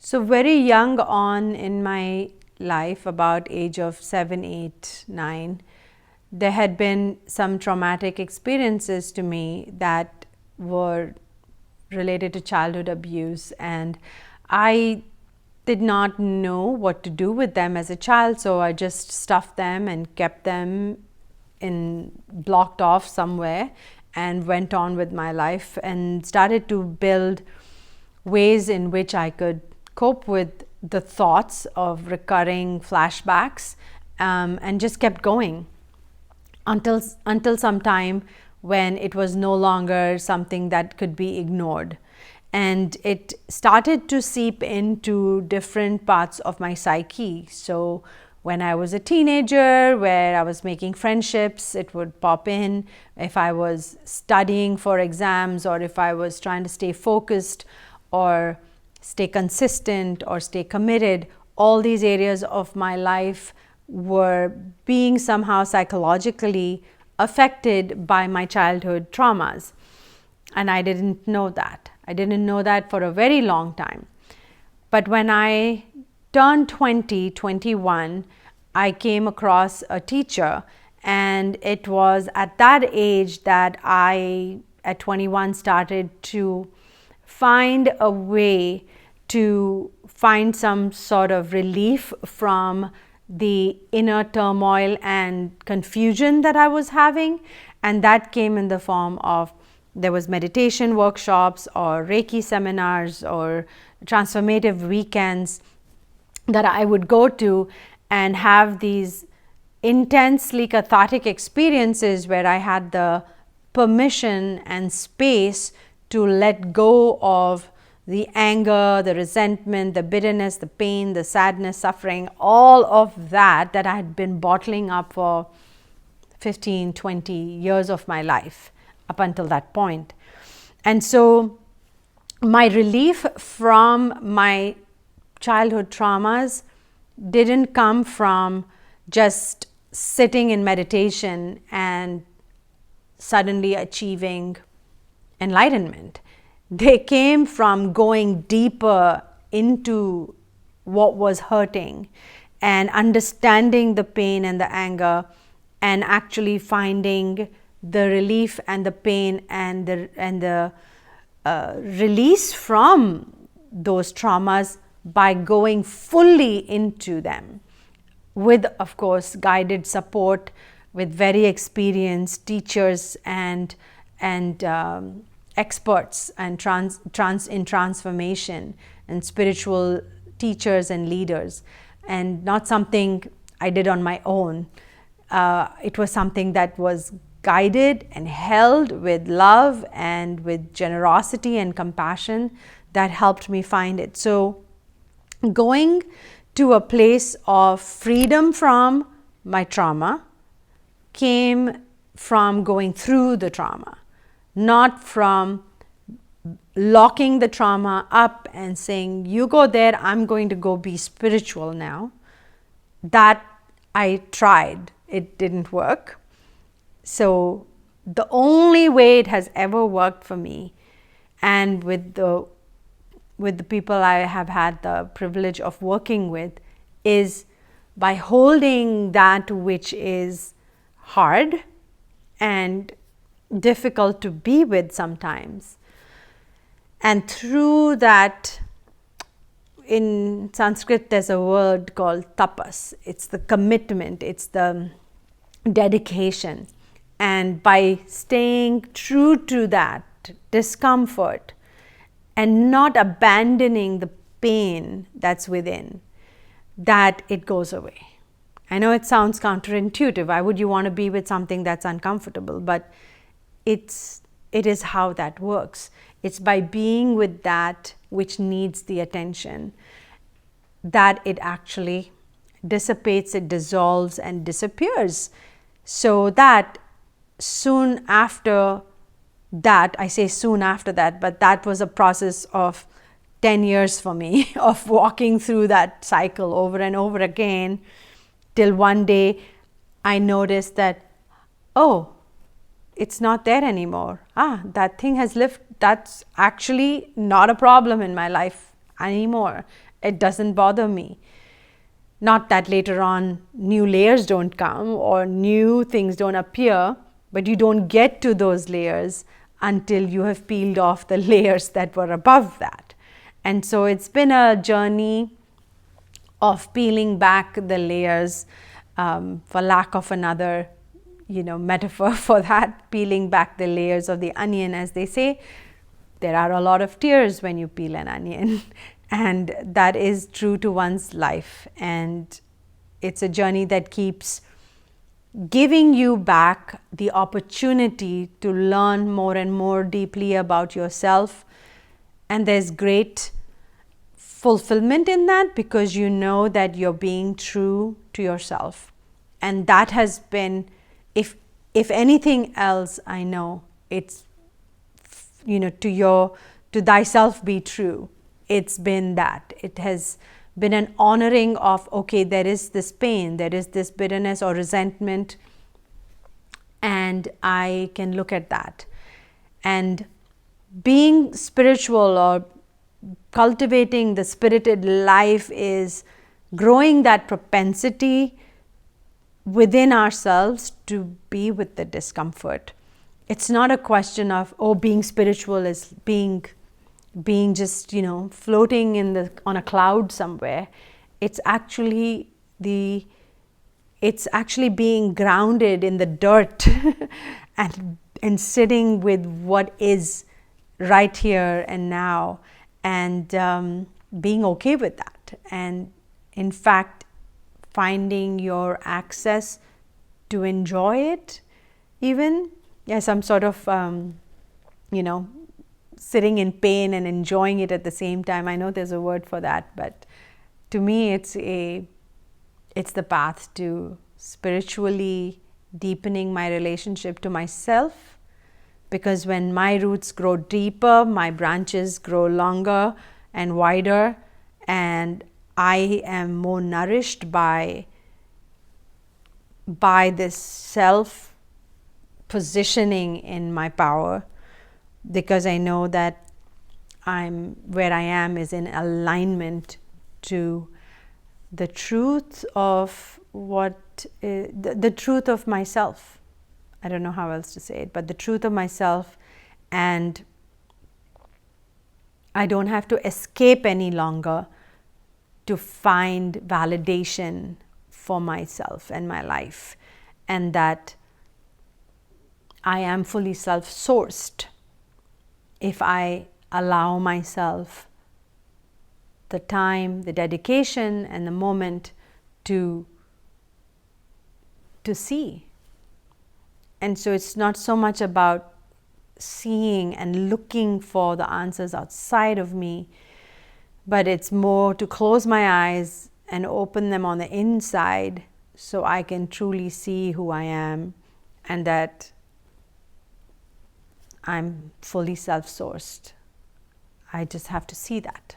So very young on in my life, about age of 7, 8, 9, there had been some traumatic experiences to me that were related to childhood abuse, and I did not know what to do with them as a child, so I just stuffed them and kept them in blocked off somewhere and went on with my life and started to build ways in which I could cope with the thoughts of recurring flashbacks, and just kept going until some time when it was no longer something that could be ignored, and it started to seep into different parts of my psyche. So when I was a teenager, where I was making friendships, it would pop in. If I was studying for exams, or if I was trying to stay focused or stay consistent or stay committed, all these areas of my life were being somehow psychologically affected by my childhood traumas. And I didn't know that. I didn't know that for a very long time. But when I turned 20, 21, I came across a teacher, and it was at that age that I, at 21, started to find a way to find some sort of relief from the inner turmoil and confusion that I was having. And that came in the form of, there was meditation workshops or Reiki seminars or transformative weekends that I would go to and have these intensely cathartic experiences where I had the permission and space to let go of the anger, the resentment, the bitterness, the pain, the sadness, suffering, all of that I had been bottling up for 15, 20 years of my life up until that point. And so my relief from my childhood traumas didn't come from just sitting in meditation and suddenly achieving enlightenment. They came from going deeper into what was hurting and understanding the pain and the anger, and actually finding the relief and the pain and the release from those traumas by going fully into them, with, of course, guided support with very experienced teachers and experts and in transformation, and spiritual teachers and leaders, and not something I did on my own. It was something that was guided and held with love and with generosity and compassion that helped me find it. So going to a place of freedom from my trauma came from going through the trauma, not from locking the trauma up and saying, you go there, I'm going to go be spiritual now. That I tried, it didn't work. So the only way it has ever worked for me, and with the people I have had the privilege of working with, is by holding that which is hard and difficult to be with sometimes. And through that, in Sanskrit there's a word called tapas. It's the commitment, it's the dedication. And by staying true to that discomfort and not abandoning the pain that's within, that it goes away. I know it sounds counterintuitive. Why would you want to be with something that's uncomfortable? But it is how that works. It's by being with that which needs the attention that it actually dissipates, it dissolves and disappears. So that soon after that, I say soon after that, but that was a process of 10 years for me of walking through that cycle over and over again, till one day I noticed that, oh, it's not there anymore. That thing has lifted. That's actually not a problem in my life anymore. It doesn't bother me. Not that later on new layers don't come or new things don't appear, but you don't get to those layers until you have peeled off the layers that were above that. And so it's been a journey of peeling back the layers, for lack of another metaphor for that, peeling back the layers of the onion. As they say, there are a lot of tears when you peel an onion and that is true to one's life, and it's a journey that keeps giving you back the opportunity to learn more and more deeply about yourself. And there's great fulfillment in that, because you know that you're being true to yourself. And that has been, if anything else, I know it's to thyself be true. It's been that. It has been an honoring of, okay, there is this pain, there is this bitterness or resentment, and I can look at that. And being spiritual or cultivating the spirited life is growing that propensity within ourselves to be with the discomfort. It's not a question of, being spiritual is being just floating on a cloud somewhere. It's actually being grounded in the dirt and sitting with what is right here and now, and being okay with that, and in fact finding your access to enjoy it, even as I'm sort of sitting in pain and enjoying it at the same time. I know there's a word for that, but to me it's the path to spiritually deepening my relationship to myself, because when my roots grow deeper, my branches grow longer and wider, and I am more nourished by this self positioning in my power, because I know that where I am is in alignment to the truth of the truth of myself. I don't know how else to say it, but the truth of myself, and I don't have to escape any longer to find validation for myself and my life, and that I am fully self-sourced if I allow myself the time, the dedication, and the moment to see. And so it's not so much about seeing and looking for the answers outside of me, but it's more to close my eyes and open them on the inside so I can truly see who I am, and that I'm fully self-sourced. I just have to see that.